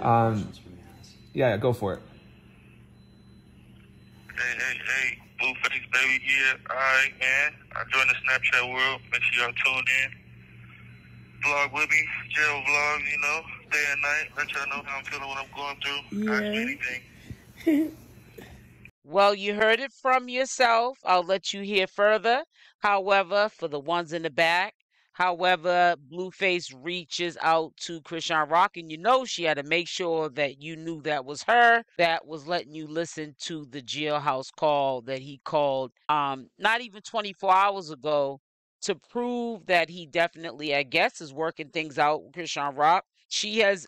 Yeah, go for it. Hey, Blueface, baby, yeah, alright, man. I joined the Snapchat world. Make sure y'all tune in. Vlog with me, jail vlogs, you know, day and night. Let y'all know how I'm feeling, what I'm going through. Yeah. Ask me anything. Well, you heard it from yourself. I'll let you hear further. However, for the ones in the back, Blueface reaches out to Chrisean Rock, and you know she had to make sure that you knew that was her that was letting you listen to the jailhouse call that he called not even 24 hours ago to prove that he definitely, I guess, is working things out with Chrisean Rock. She has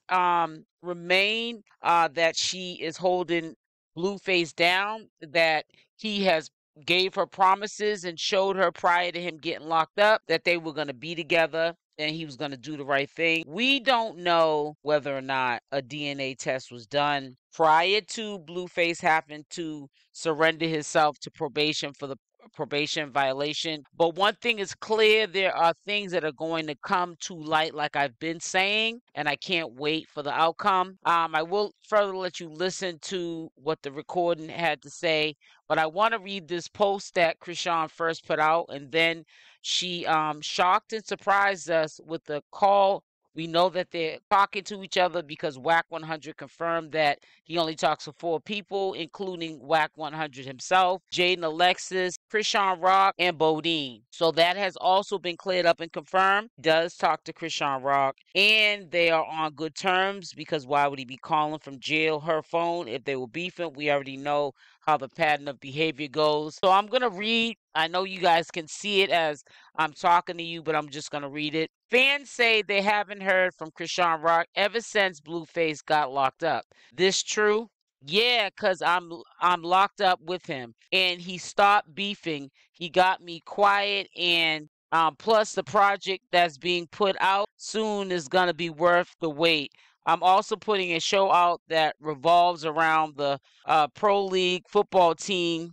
remained that she is holding Blueface down, that he has gave her promises and showed her prior to him getting locked up that they were going to be together and he was going to do the right thing. We don't know whether or not a DNA test was done prior to Blueface having to surrender himself to probation for the probation violation. But one thing is clear, there are things that are going to come to light, like I've been saying, and I can't wait for the outcome. I will further let you listen to what the recording had to say, but I want to read this post that Chrisean first put out, and then she shocked and surprised us with the call. We know that they're talking to each other because Wack 100 confirmed that he only talks to 4 people, including Wack 100 himself, Jaidyn, Alexis, Chrisean Rock, and Bodine. So that has also been cleared up and confirmed. He does talk to Chrisean Rock, and they are on good terms because why would he be calling from jail her phone if they were beefing? We already know how the pattern of behavior goes. So I'm going to read. I know you guys can see it as I'm talking to you, but I'm just going to read it. Fans say they haven't heard from Chrisean Rock ever since Blueface got locked up. This true? Yeah, cause I'm locked up with him, and he stopped beefing. He got me quiet, and plus the project that's being put out soon is gonna be worth the wait. I'm also putting a show out that revolves around the pro league football team.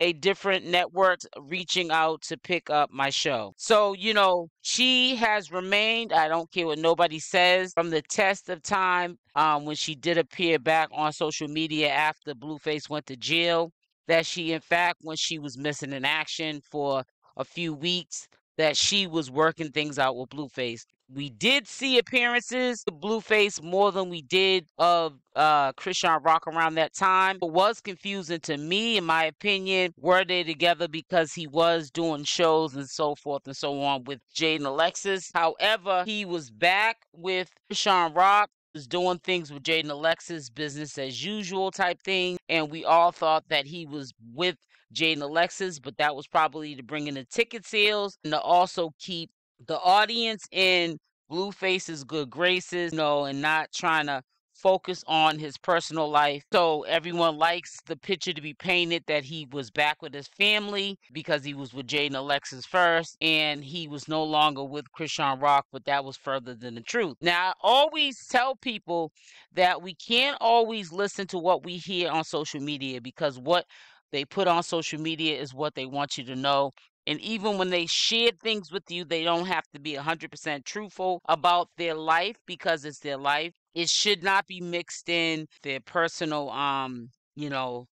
A different networks reaching out to pick up my show. So, you know, she has remained, I don't care what nobody says, from the test of time when she did appear back on social media after Blueface went to jail, that she, in fact, when she was missing in action for a few weeks, that she was working things out with Blueface. We did see appearances of Blueface more than we did of Chrisean Rock around that time. It was confusing to me, in my opinion. Were they together because he was doing shows and so forth and so on with Jaidyn, Alexis? However, he was back with Chrisean Rock, was doing things with Jaidyn, Alexis, business as usual type thing, and we all thought that he was with Jaidyn, Alexis, but that was probably to bring in the ticket sales and to also keep the audience in Blueface's good graces, you know, and not trying to focus on his personal life. So everyone likes the picture to be painted that he was back with his family because he was with Jaidyn, Alexis first, and he was no longer with Chrisean Rock, but that was further than the truth. Now, I always tell people that we can't always listen to what we hear on social media because what they put on social media is what they want you to know. And even when they share things with you, they don't have to be 100% truthful about their life because it's their life. It should not be mixed in their personal,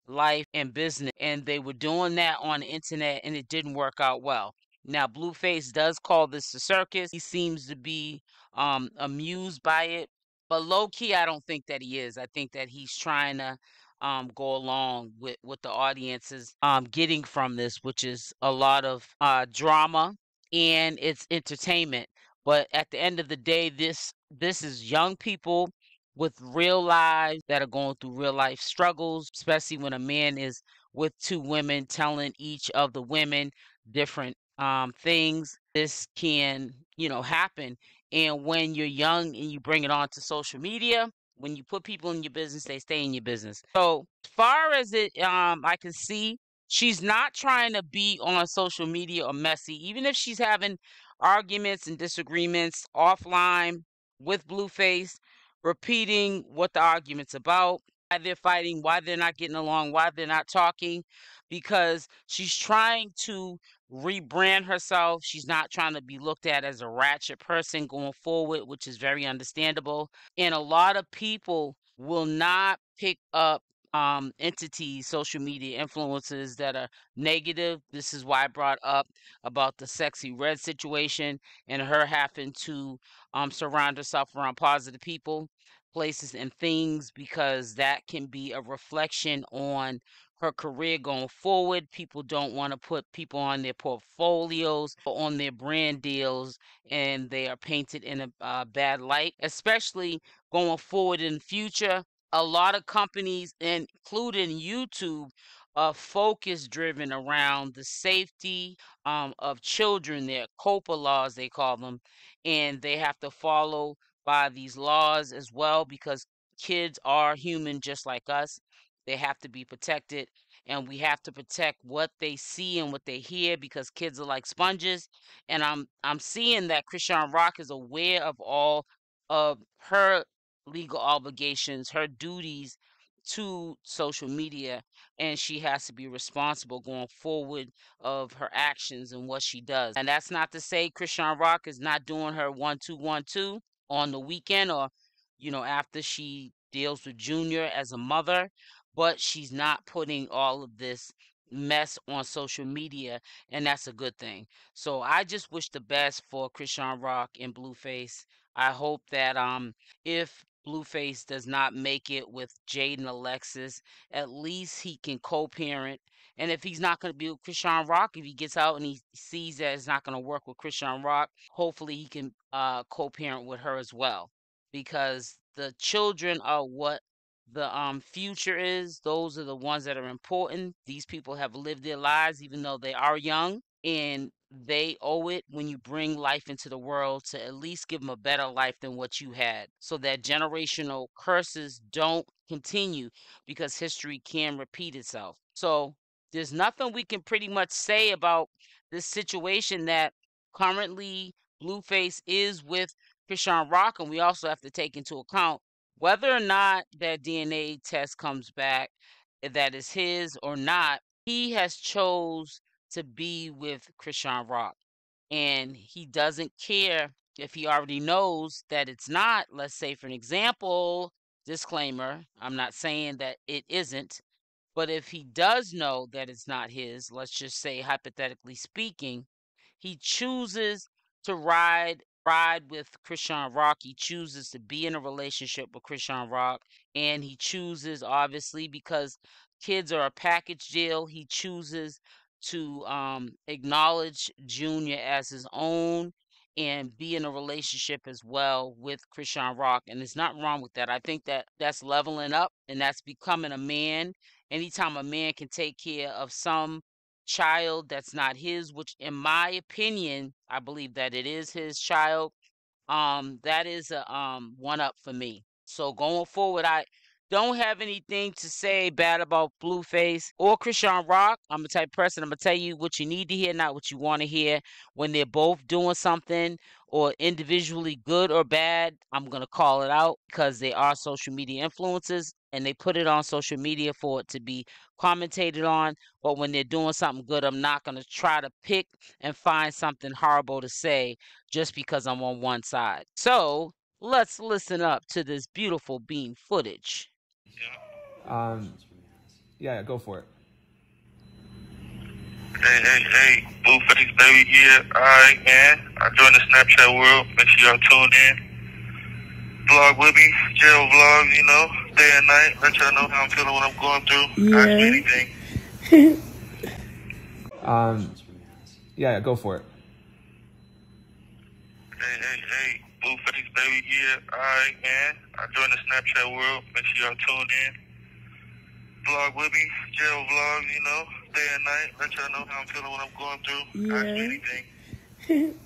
life and business. And they were doing that on the internet and it didn't work out well. Now, Blueface does call this a circus. He seems to be amused by it. But low key, I don't think that he is. I think that he's trying to go along with what the audience is getting from this, which is a lot of drama and it's entertainment. But at the end of the day, this is young people with real lives that are going through real life struggles, especially when a man is with 2 women telling each of the women different things. This can, happen. And when you're young and you bring it onto social media, when you put people in your business, they stay in your business. So as far as it, I can see she's not trying to be on social media or messy, even if she's having arguments and disagreements offline with Blueface, repeating what the argument's about, why they're fighting, why they're not getting along, why they're not talking, because she's trying to rebrand herself. She's not trying to be looked at as a ratchet person going forward, which is very understandable. And a lot of people will not pick up entities, social media influences that are negative. This is why I brought up about the Sexy Red situation and her having to surround herself around positive people, places, and things, because that can be a reflection on her career going forward. People don't want to put people on their portfolios or on their brand deals, and they are painted in a bad light, especially going forward in the future. A lot of companies, including YouTube, are focus driven around the safety of children. Their COPA laws, they call them, and they have to follow by these laws as well, because kids are human just like us. They have to be protected, and we have to protect what they see and what they hear, because kids are like sponges. And I'm seeing that Chrisean Rock is aware of all of her legal obligations, her duties to social media, and she has to be responsible going forward of her actions and what she does. And that's not to say Chrisean Rock is not doing her 1-2-1-2 on the weekend, or after she deals with Junior as a mother, but she's not putting all of this mess on social media, and that's a good thing. So I just wish the best for Chrisean Rock and Blueface. I hope that if Blueface does not make it with Jaidyn, Alexis, at least he can co-parent. And if he's not going to be with Chrisean Rock, if he gets out and he sees that it's not going to work with Chrisean Rock, hopefully he can co-parent with her as well, because the children are what the future is. Those are the ones that are important. These people have lived their lives even though they are young, and they owe it, when you bring life into the world, to at least give them a better life than what you had, so that generational curses don't continue, because history can repeat itself. So there's nothing we can pretty much say about this situation, that currently Blueface is with Chrisean Rock, and we also have to take into account whether or not that DNA test comes back that is his or not. He has chose to be with Chrisean Rock, and he doesn't care if he already knows that it's not. Let's say, for an example, disclaimer, I'm not saying that it isn't, but if he does know that it's not his, let's just say hypothetically speaking, he chooses to ride with Chrisean Rock. He chooses to be in a relationship with Chrisean Rock, and he chooses, obviously, because kids are a package deal, he chooses to acknowledge Junior as his own and be in a relationship as well with Chrisean Rock. And there's nothing wrong with that. I think that that's leveling up, and that's becoming a man. Anytime a man can take care of some child that's not his, which in my opinion, I believe that it is his child, that is a one up for me. So going forward, I don't have anything to say bad about Blueface or Chrisean Rock. I'm the type of person, I'm gonna tell you what you need to hear, not what you want to hear. When they're both doing something, or individually good or bad, I'm gonna call it out, because they are social media influencers and they put it on social media for it to be commentated on. But when they're doing something good, I'm not gonna try to pick and find something horrible to say just because I'm on one side. So let's listen up to this beautiful bean footage. Yeah, go for it. Hey, Blueface baby here. Alright, man. I joined the Snapchat world. Make sure y'all tune in. Vlog with me, jail vlogs, day and night. Let y'all know how I'm feeling, what I'm going through. Ask me anything. Yeah, go for it. Hey, Blueface baby here. Alright, man. I joined the Snapchat world. Make sure y'all tune in. Vlog with me, jail vlogs, day and night. Let y'all know how I'm feeling, what I'm going through. Ask me anything.